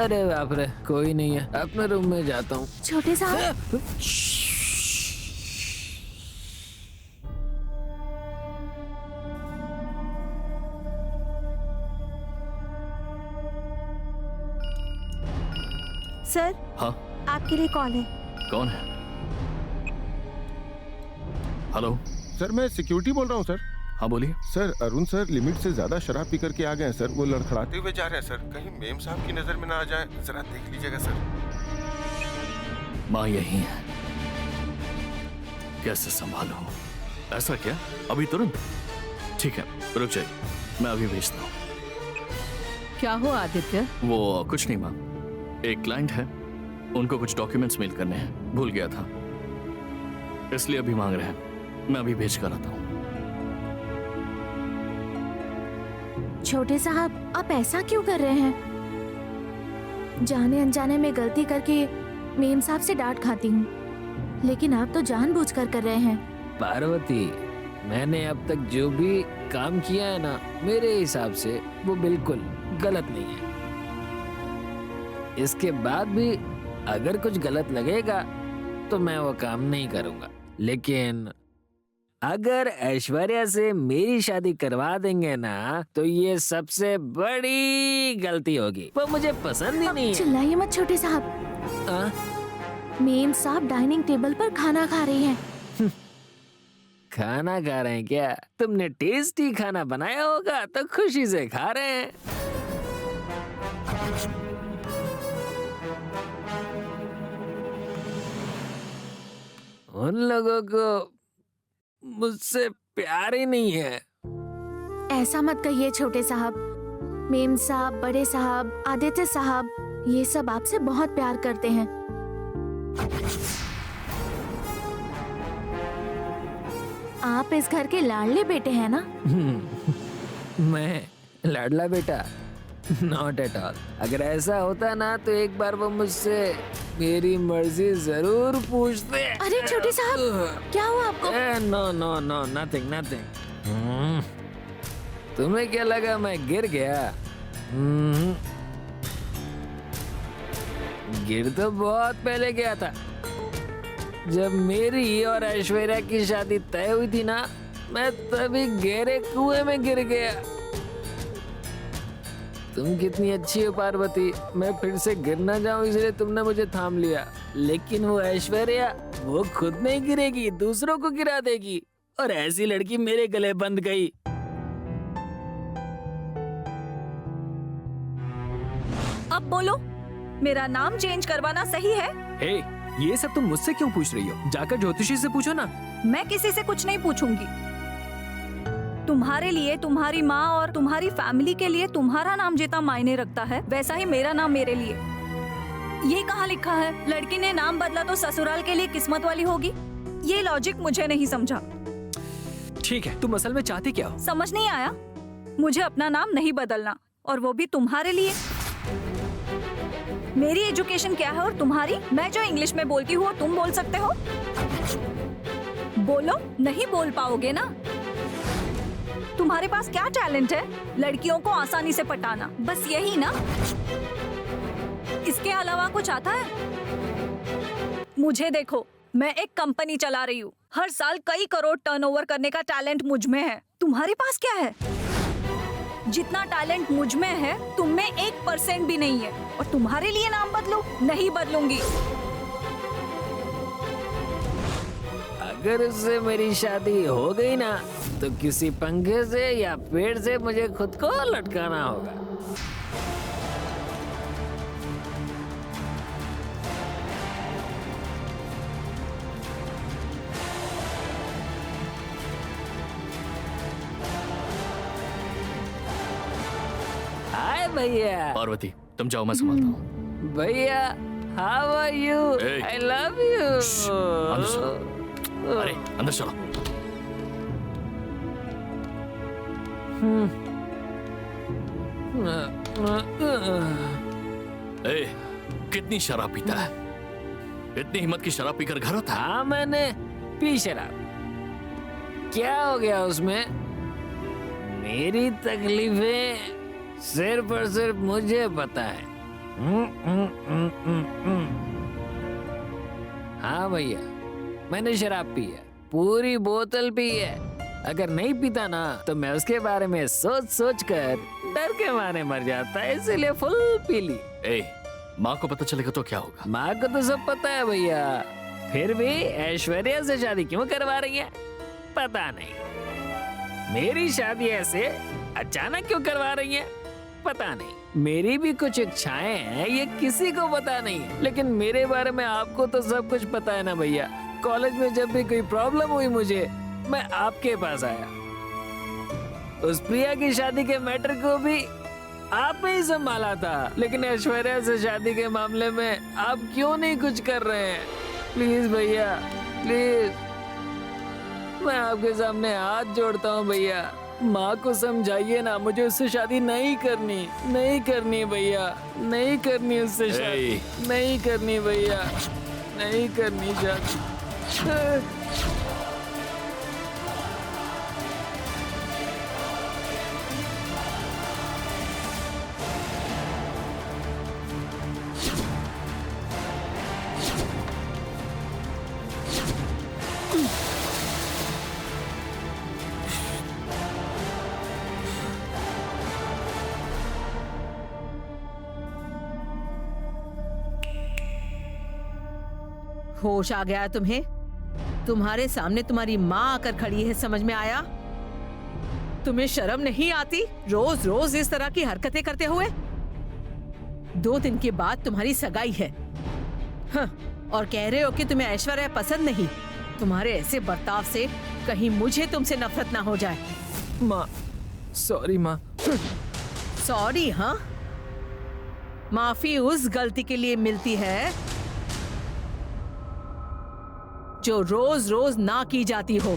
अरे बाप रे, कोई नहीं है, अपने रूम में जाता हूँ। छोटे साहब, सर हाँ, आपके लिए कॉल है। कौन है? हेलो। सर मैं सिक्योरिटी बोल रहा हूँ सर। हाँ बोलिए। सर अरुण सर लिमिट से ज्यादा शराब पी करके आ गए हैं सर। वो लड़खड़ाते हुए जा रहे हैं सर। कहीं मेम साहब की नजर में ना आ जाए, जरा देख लीजिएगा सर। माँ यही है, कैसे संभालूं? ऐसा क्या? अभी तुरंत? ठीक है, रुक जाइए, मैं अभी भेजता हूँ। क्या हुआ आदित्य? वो कुछ नहीं माँ, एक क्लाइंट है, उनको कुछ डॉक्यूमेंट्स मेल करने हैं, भूल गया था, इसलिए अभी मांग रहे हैं। मैं अभी भेज कर आता हूँ। छोटे साहब, आप ऐसा क्यों कर रहे हैं? जाने अनजाने में गलती करके मेम साहब से डांट खाती हूँ, लेकिन आप तो जानबूझकर कर रहे हैं। पार्वती, मैंने अब तक जो भी काम किया है ना, मेरे हिसाब से वो बिल्कुल गलत नहीं है। इसके बाद भी अगर कुछ गलत लगेगा तो मैं वो काम नहीं करूँगा, लेकिन अगर ऐश्वर्या से मेरी शादी करवा देंगे ना तो ये सबसे बड़ी गलती होगी। वो मुझे पसंद ही नहीं है। चिल्लाइए मत छोटे साहब। मेम साहब डाइनिंग टेबल पर खाना खा रही हैं। खाना खा रहे हैं क्या? तुमने टेस्टी खाना बनाया होगा तो खुशी से खा रहे हैं। उन लोगों को मुझसे प्यार ही नहीं है। ऐसा मत कहिए छोटे साहब। मेम साहब, बड़े साहब, आदित्य साहब, ये सब आपसे बहुत प्यार करते हैं। आप इस घर के लाडले बेटे हैं ना? मैं लाडला बेटा? Not at all. अगर ऐसा होता ना तो एक बार वो मुझसे मेरी मर्जी जरूर पूछते। अरे छोटे साहब, क्या हुआ आपको? No no no, nothing nothing. तुम्हें क्या लगा मैं गिर गया? गिर तो बहुत पहले गया था। जब मेरी और ऐश्वर्या की शादी तय हुई थी ना, मैं तभी गहरे कुएं में गिर गया। तुम कितनी अच्छी हो पार्वती, मैं फिर से गिर ना जाऊं इसलिए तुमने मुझे थाम लिया। लेकिन वो ऐश्वर्या, वो खुद नहीं गिरेगी, दूसरों को गिरा देगी, और ऐसी लड़की मेरे गले बंध गई। अब बोलो, मेरा नाम चेंज करवाना सही है? हे, ये सब तुम मुझसे क्यों पूछ रही हो? जाकर ज्योतिषी से पूछो ना। मैं किसी से कुछ नहीं पूछूंगी। तुम्हारे लिए तुम्हारी माँ और तुम्हारी फैमिली के लिए तुम्हारा नाम जितना मायने रखता है, वैसा ही मेरा नाम मेरे लिए। ये कहाँ लिखा है लड़की ने नाम बदला तो ससुराल के लिए किस्मत वाली होगी? ये लॉजिक मुझे नहीं समझा। ठीक है, तुम असल में चाहती क्या हो? समझ नहीं आया? मुझे अपना नाम नहीं बदलना, और वो भी तुम्हारे लिए। मेरी एजुकेशन क्या है और तुम्हारी? मैं जो इंग्लिश में बोलती हूँ तुम बोल सकते हो? बोलो, नहीं बोल पाओगे ना? तुम्हारे पास क्या टैलेंट है? लड़कियों को आसानी से पटाना, बस यही ना? इसके अलावा कुछ आता है? मुझे देखो, मैं एक कंपनी चला रही हूँ। हर साल कई करोड़ टर्नओवर करने का टैलेंट मुझ में है। तुम्हारे पास क्या है? जितना टैलेंट मुझ में है, तुम में 1% भी नहीं है। और तुम्हारे लिए नाम बदलूं? नहीं बदलूंगी। अगर उससे मेरी शादी हो गई ना तो किसी पंखे से या पेड़ से मुझे खुद को लटकाना होगा। हाय भैया। पार्वती, तुम जाओ, मैं संभालता हूँ। भैया, how are you? Hey. I love you. अंदर चलो। अरे अंदर चलो। ए, कितनी शराब पीता है? इतनी हिम्मत की शराब पीकर घर आता है? हाँ मैंने पी शराब। क्या हो गया उसमें? मेरी तकलीफें सिर्फ और सिर्फ मुझे पता है। हाँ भैया, मैंने शराब पी है, पूरी बोतल पी है। अगर नहीं पीता ना तो मैं उसके बारे में सोच सोच कर डर के मारे मर जाता, इसीलिए फुल पी ली। ए, माँ को पता चलेगा तो क्या होगा? माँ को तो सब पता है भैया, फिर भी ऐश्वर्या से शादी क्यों करवा रही है पता नहीं। मेरी शादी ऐसे अचानक क्यों करवा रही है पता नहीं। मेरी भी कुछ इच्छाएं हैं, ये किसी को पता नहीं, लेकिन मेरे बारे में आपको तो सब कुछ पता है ना भैया। कॉलेज में जब भी कोई प्रॉब्लम हुई मुझे, मैं आपके पास आया। उस प्रिया की शादी के मैटर को भी आपने ही संभाला था, लेकिन ऐश्वर्या से शादी के मामले में आप क्यों नहीं कुछ कर रहे हैं? प्लीज भैया, प्लीज, मैं आपके सामने हाथ जोड़ता हूँ भैया, माँ को समझाइए ना, मुझे उससे शादी नहीं करनी, नहीं करनी भैया, नहीं करनी उससे शादी, नहीं करनी भैया, नहीं करनी शादी। होश आ गया तुम्हें? तुम्हारे सामने तुम्हारी माँ आकर खड़ी है, समझ में आया? तुम्हें शर्म नहीं आती रोज रोज इस तरह की हरकतें करते हुए? 2 दिन के बाद तुम्हारी सगाई है, हाँ, और कह रहे हो कि तुम्हें ऐश्वर्या पसंद नहीं। तुम्हारे ऐसे बर्ताव से कहीं मुझे तुमसे नफरत ना हो जाए। माँ, सॉरी माँ। सॉरी? हाँ, माफी उस गलती के लिए मिलती है जो रोज रोज ना की जाती हो।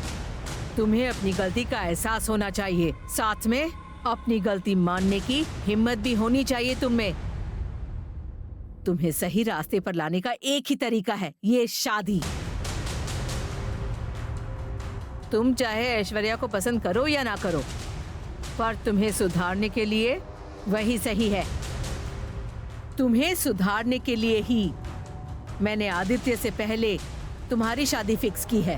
तुम्हें अपनी गलती का एहसास होना चाहिए, साथ में अपनी गलती मानने की हिम्मत भी होनी चाहिए तुम में। तुम्हें सही रास्ते पर लाने का एक ही तरीका है, ये शादी। तुम चाहे ऐश्वर्या को पसंद करो या ना करो, पर तुम्हें सुधारने के लिए वही सही है। तुम्हें सुधारने के लिए ही मैंने आदित्य से पहले तुम्हारी शादी फिक्स की है।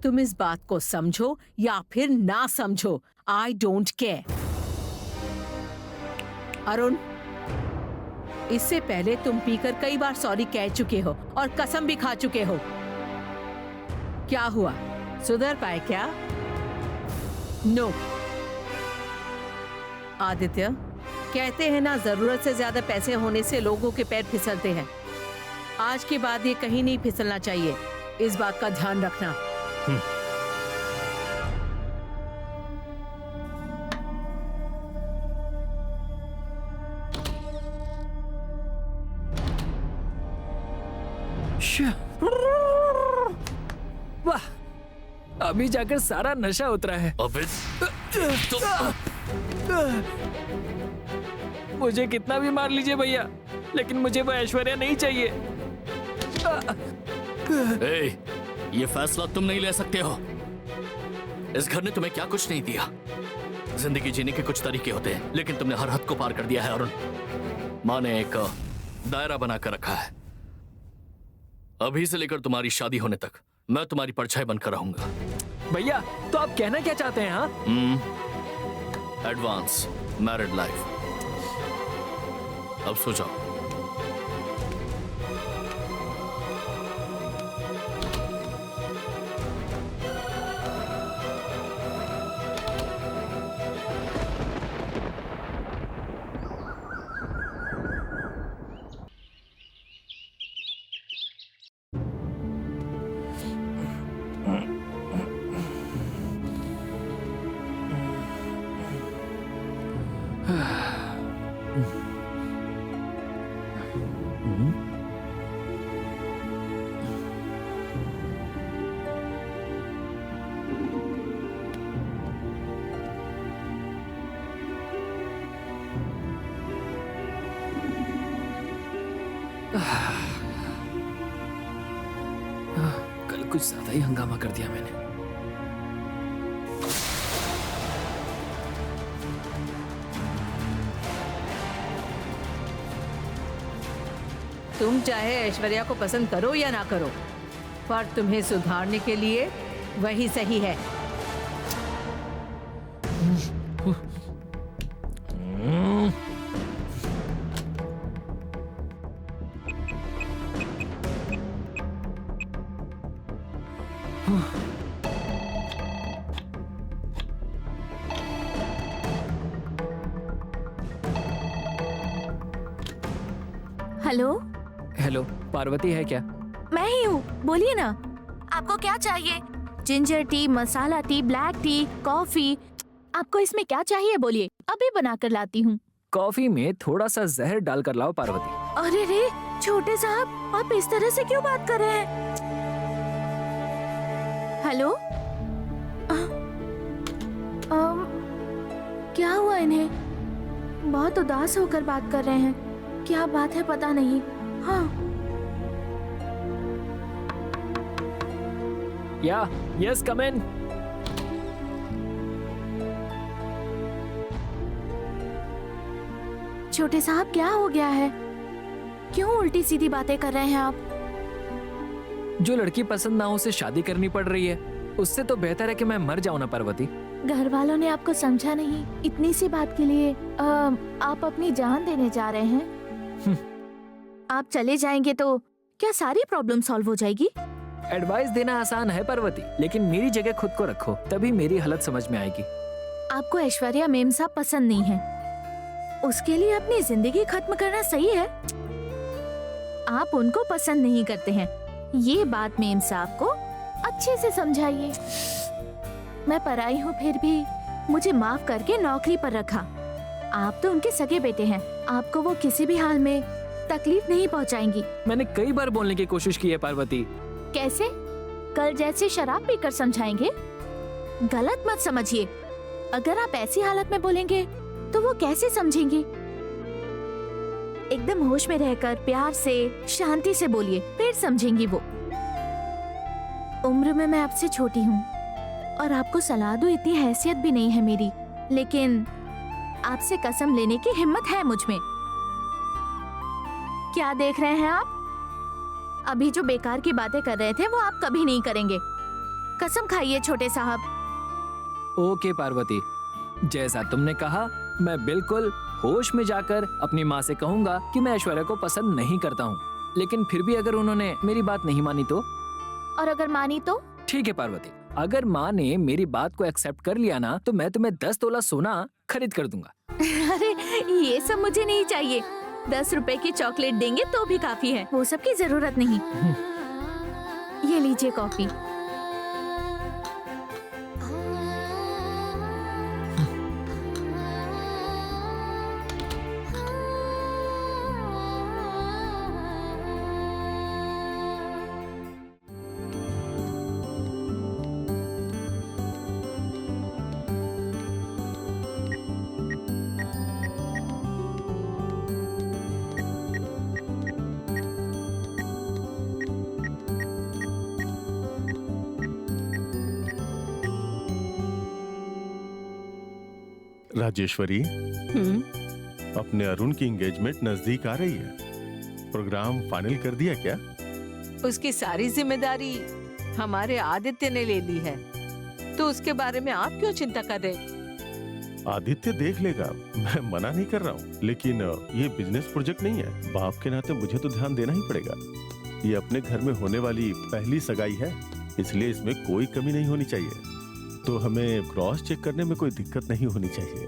तुम इस बात को समझो या फिर ना समझो, आई डोंट केयर। अरुण, इससे पहले तुम पीकर कई बार सॉरी कह चुके हो और कसम भी खा चुके हो। क्या हुआ, सुधर पाए क्या? नो। आदित्य, कहते हैं ना, जरूरत से ज्यादा पैसे होने से लोगों के पैर फिसलते हैं। आज के बाद ये कहीं नहीं फिसलना चाहिए, इस बात का ध्यान रखना। वाह, अभी जाकर सारा नशा उतरा है। अबे मुझे कितना भी मार लीजिए भैया, लेकिन मुझे वो ऐश्वर्या नहीं चाहिए। ए, ये फैसला तुम नहीं ले सकते हो। इस घर ने तुम्हें क्या कुछ नहीं दिया। जिंदगी जीने के कुछ तरीके होते हैं, लेकिन तुमने हर हद को पार कर दिया है अरुण। माँ ने एक दायरा बनाकर रखा है। अभी से लेकर तुम्हारी शादी होने तक मैं तुम्हारी परछाई बनकर रहूंगा। भैया, तो आप कहना क्या चाहते हैं? हाँ, एडवांस मैरिड लाइफ। अब सो जाओ। कुछ ज्यादा ही हंगामा कर दिया मैंने। तुम चाहे ऐश्वर्या को पसंद करो या ना करो, पर तुम्हें सुधारने के लिए वही सही है। हेलो, हेलो, पार्वती है क्या? मैं ही हूँ, बोलिए ना। आपको क्या चाहिए? जिंजर टी, मसाला टी, ब्लैक टी, कॉफी, आपको इसमें क्या चाहिए बोलिए, अभी बना कर लाती हूँ। कॉफी में थोड़ा सा जहर डालकर लाओ पार्वती। अरे रे छोटे साहब, आप इस तरह से क्यों बात कर रहे हैं? हेलो, क्या हुआ इन्हें? बहुत उदास होकर बात कर रहे हैं, क्या बात है पता नहीं। हाँ, या यस, कम इन। छोटे साहब क्या हो गया है? क्यों उल्टी सीधी बातें कर रहे हैं आप? जो लड़की पसंद ना हो उसे शादी करनी पड़ रही है, उससे तो बेहतर है कि मैं मर जाऊं ना पार्वती। घर वालों ने आपको समझा नहीं, इतनी सी बात के लिए आप अपनी जान देने जा रहे हैं? आप चले जाएंगे तो क्या सारी प्रॉब्लम सॉल्व हो जाएगी? एडवाइस देना आसान है पार्वती, लेकिन मेरी जगह खुद को रखो, तभी मेरी हालत समझ में आएगी। आपको ऐश्वर्या मेम साहब पसंद नहीं है, उसके लिए अपनी जिंदगी खत्म करना सही है? आप उनको पसंद नहीं करते हैं, ये बात मेम साहब को अच्छे से समझाइए। मैं पराई हूँ फिर भी मुझे माफ करके नौकरी पर रखा। आप तो उनके सगे बेटे हैं, आपको वो किसी भी हाल में तकलीफ नहीं पहुँचाएंगी। मैंने कई बार बोलने की कोशिश की है पार्वती। कैसे? कल जैसे शराब पीकर समझाएंगे? गलत मत समझिए, अगर आप ऐसी हालत में बोलेंगे तो वो कैसे समझेंगी? एकदम होश में रहकर प्यार से शांति से बोलिए, फिर समझेंगी वो। उम्र में मैं आपसे छोटी हूँ और आपको सलाह दूं इतनी हैसियत भी नहीं है मेरी, लेकिन आपसे कसम लेने की हिम्मत है मुझ में। क्या देख रहे हैं आप? अभी जो बेकार की बातें कर रहे थे वो आप कभी नहीं करेंगे। कसम खाइए छोटे साहब। ओके पार्वती, जैसा तुमने कहा मैं बिल्कुल होश में जाकर अपनी माँ से कहूँगा कि मैं ऐश्वर्या को पसंद नहीं करता हूँ, लेकिन फिर भी अगर उन्होंने मेरी बात नहीं मानी तो? और अगर मानी तो? ठीक है पार्वती, अगर माँ ने मेरी बात को एक्सेप्ट कर लिया ना तो मैं तुम्हें 10 तोला सोना खरीद कर दूंगा। अरे ये सब मुझे नहीं चाहिए, 10 रुपए की चॉकलेट देंगे तो भी काफी है, वो सब की जरूरत नहीं। ये लीजिए कॉफी। राजेश्वरी, अपने अरुण की एंगेजमेंट नजदीक आ रही है, प्रोग्राम फाइनल कर दिया क्या? उसकी सारी जिम्मेदारी हमारे आदित्य ने ले ली है, तो उसके बारे में आप क्यों चिंता कर रहे? आदित्य देख लेगा, मैं मना नहीं कर रहा हूँ, लेकिन ये बिजनेस प्रोजेक्ट नहीं है, बाप के नाते मुझे तो ध्यान देना ही पड़ेगा। ये अपने घर में होने वाली पहली सगाई है, इसलिए इसमें कोई कमी नहीं होनी चाहिए, तो हमें क्रॉस चेक करने में कोई दिक्कत नहीं होनी चाहिए।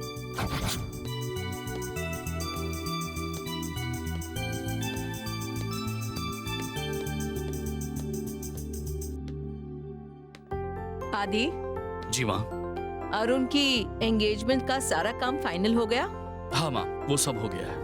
आदि जी माँ। अरुण की एंगेजमेंट का सारा काम फाइनल हो गया? हाँ माँ, वो सब हो गया है।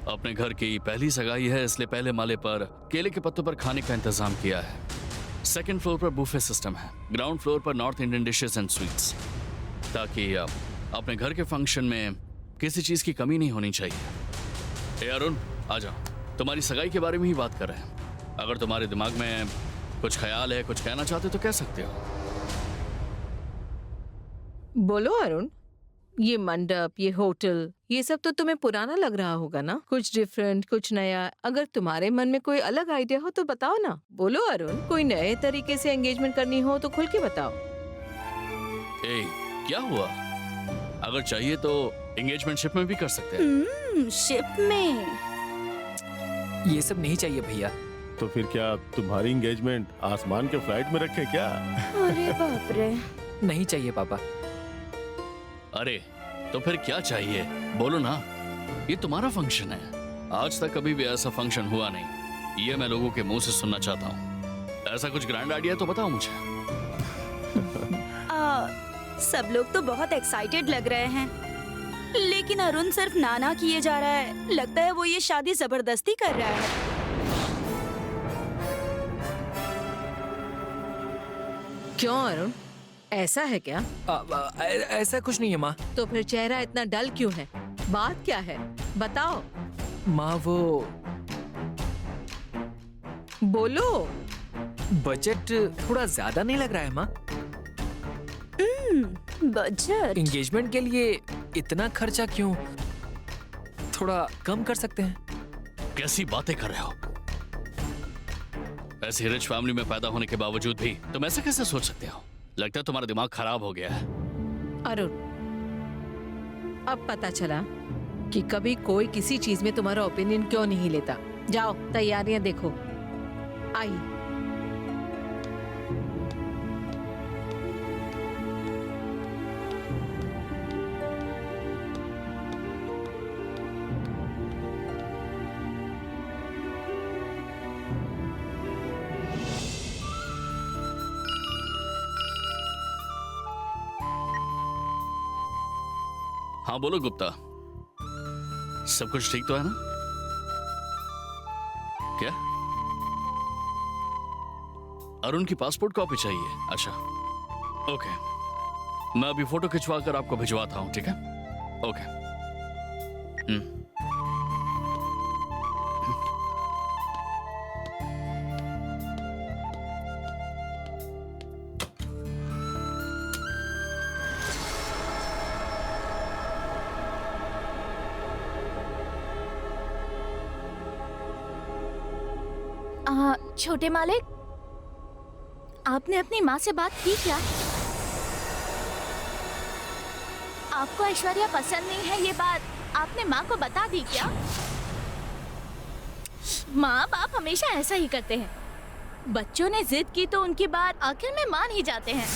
अपने घर की पहली सगाई है, इसलिए पहले माले पर केले के पत्तों पर खाने का इंतजाम किया है। सेकंड फ्लोर पर बुफे सिस्टम है, ग्राउंड फ्लोर पर north Indian dishes and sweets, ताकि अपने घर के फंक्शन में किसी चीज की कमी नहीं होनी चाहिए। ए अरुण, आ जाओ। तुम्हारी सगाई के बारे में ही बात कर रहे हैं। अगर तुम्हारे दिमाग में कुछ ख्याल है, कुछ कहना चाहते हो तो कह सकते हो। बोलो अरुण, ये मंडप, ये होटल, ये सब तो तुम्हें पुराना लग रहा होगा ना? कुछ डिफरेंट, कुछ नया। अगर तुम्हारे मन में कोई अलग आइडिया हो तो बताओ ना। बोलो अरुण, कोई नए तरीके से एंगेजमेंट करनी हो तो खुल के बताओ। ए, क्या हुआ? अगर चाहिए तो एंगेजमेंट शिप में भी कर सकते हैं। शिप में? ये सब नहीं चाहिए भैया। तो फिर क्या तुम्हारी एंगेजमेंट आसमान के फ्लाइट में रखे क्या? अरे बाप रे। नहीं चाहिए पापा। अरे तो फिर क्या चाहिए? बोलो ना, ये तुम्हारा फंक्शन है। आज तक कभी भी ऐसा फंक्शन हुआ नहीं। ये मैं लोगों के मुंह से सुनना चाहता हूँ। ऐसा कुछ ग्रैंड आइडिया तो बताओ मुझे। सब लोग तो बहुत एक्साइटेड लग रहे हैं, लेकिन अरुण सिर्फ नाना किए जा रहा है। लगता है वो ये शादी जबरदस्ती कर रहा है। क्यों अरुण, ऐसा है क्या? ऐसा कुछ नहीं है माँ। तो फिर चेहरा इतना डल क्यों है? बात क्या है, बताओ। माँ वो बोलो। बजट थोड़ा ज्यादा नहीं लग रहा है माँ? बजट? एंगेजमेंट के लिए इतना खर्चा क्यों? थोड़ा कम कर सकते हैं? कैसी बातें कर रहे हो? ऐसी रिच फैमिली में पैदा होने के बावजूद भी तुम ऐसा कैसे सोच सकते हो? लगता है तुम्हारा दिमाग खराब हो गया है। अरुण, अब पता चला कि कभी कोई किसी चीज में तुम्हारा ओपिनियन क्यों नहीं लेता। जाओ तैयारियां देखो। आइए। हाँ बोलो गुप्ता, सब कुछ ठीक तो है ना? क्या अरुण की पासपोर्ट कॉपी चाहिए? अच्छा ओके, मैं अभी फोटो खिंचवा कर आपको भिजवाता हूँ, ठीक है? ओके। छोटे मालिक, आपने अपनी माँ से बात की क्या? आपको ऐश्वर्या पसंद नहीं है, ये बात आपने माँ को बता दी क्या? माँ बाप हमेशा ऐसा ही करते हैं। बच्चों ने जिद की तो उनकी बात आखिर में मान ही जाते हैं।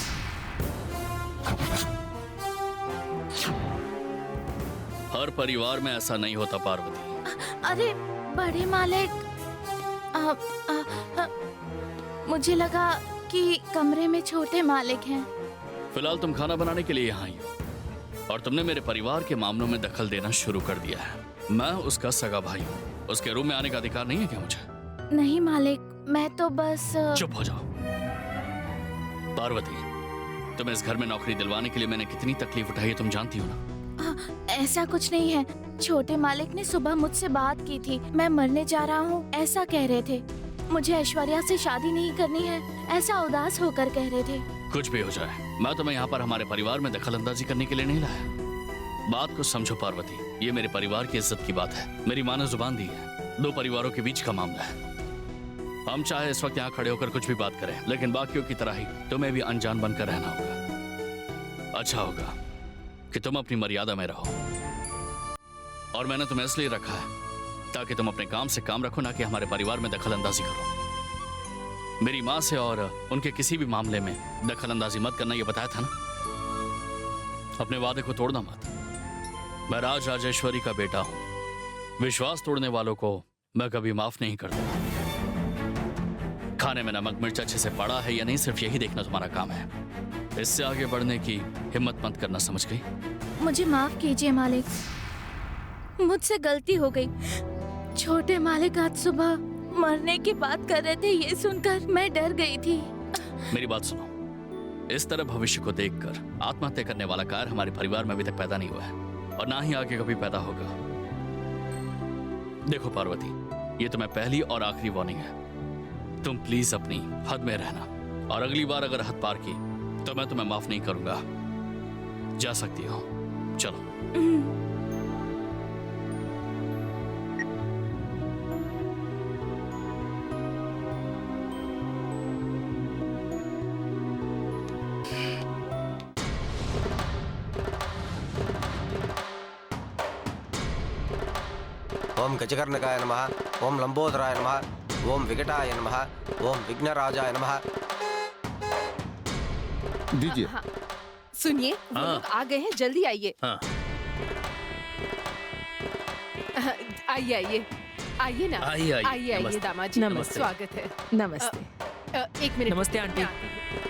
हर परिवार में ऐसा नहीं होता पार्वती। अरे बड़े मालिक, मुझे लगा कि कमरे में छोटे मालिक हैं। फिलहाल तुम खाना बनाने के लिए यहाँ आई हो और तुमने मेरे परिवार के मामलों में दखल देना शुरू कर दिया है। मैं उसका सगा भाई हूँ, उसके रूम में आने का अधिकार नहीं है क्या मुझे? नहीं मालिक, मैं तो बस। चुप हो जाओ पार्वती, तुम्हें इस घर में नौकरी दिलवाने के लिए मैंने कितनी तकलीफ उठाई है तुम जानती हो ना? ऐसा कुछ नहीं है। छोटे मालिक ने सुबह मुझसे बात की थी, मैं मरने जा रहा हूँ ऐसा कह रहे थे। मुझे ऐश्वर्या से शादी नहीं करनी है ऐसा उदास होकर कह रहे थे। कुछ भी हो जाए, मैं तुम्हें यहाँ पर हमारे परिवार में दखल अंदाजी करने के लिए नहीं लाया। बात को समझो पार्वती, ये मेरे परिवार की इज्जत की बात है। मेरी माँ ने जुबान दी है, दो परिवारों के बीच का मामला है। हम चाहे इस वक्त यहाँ खड़े होकर कुछ भी बात करें, लेकिन बाकियों की तरह ही तुम्हें भी अनजान बनकर रहना होगा। अच्छा होगा कि तुम अपनी मर्यादा में रहो, और मैंने तुम्हें इसलिए रखा है ताकि तुम अपने काम से काम रखो, ना कि हमारे परिवार में दखल अंदाजी करो। मेरी माँ से और उनके किसी भी मामले में दखल अंदाजी मत करना, ये बताया था ना? अपने वादे को तोड़ना मत। मैं राज राजेश्वरी का बेटा हूं, विश्वास तोड़ने वालों को मैं कभी माफ नहीं करता। खाने में नमक मिर्च अच्छे से पड़ा है या नहीं, सिर्फ यही देखना तुम्हारा काम है। इससे आगे बढ़ने की हिम्मत मत करना, समझ गई? मुझे माफ कीजिए मालिक, मुझसे गलती हो गई। छोटे मालिक आज सुबह मरने की बात कर रहे थे, ये सुनकर मैं डर गई थी। मेरी बात सुनो, इस तरह भविष्य को देखकर आत्महत्या करने वाला कार्य हमारे परिवार में अभी तक पैदा नहीं हुआ है और ना ही आगे कभी पैदा होगा। देखो पार्वती, ये तुम्हें पहली और आखिरी वार्निंग है। तुम प्लीज अपनी हद में रहना और अगली बार अगर हद पार की तो मैं तुम्हें माफ नहीं करूंगा। जा सकती हो, चलो। ओम गजकर्णकाय नमः, ओम लंबोदराय नमः, ओम विकटाय नमः, ओम विघ्नराजाय नमः। दीजिए। हाँ, सुनिए, वो लोग आ गए हैं, जल्दी आइए। हाँ। आइए आइए आइए ना, आइए, आइए। आइए आइए नमस्ते। दामाद जी, नमस्ते। स्वागत है। नमस्ते। एक मिनट, नमस्ते, आंटी। मैं आती हूँ।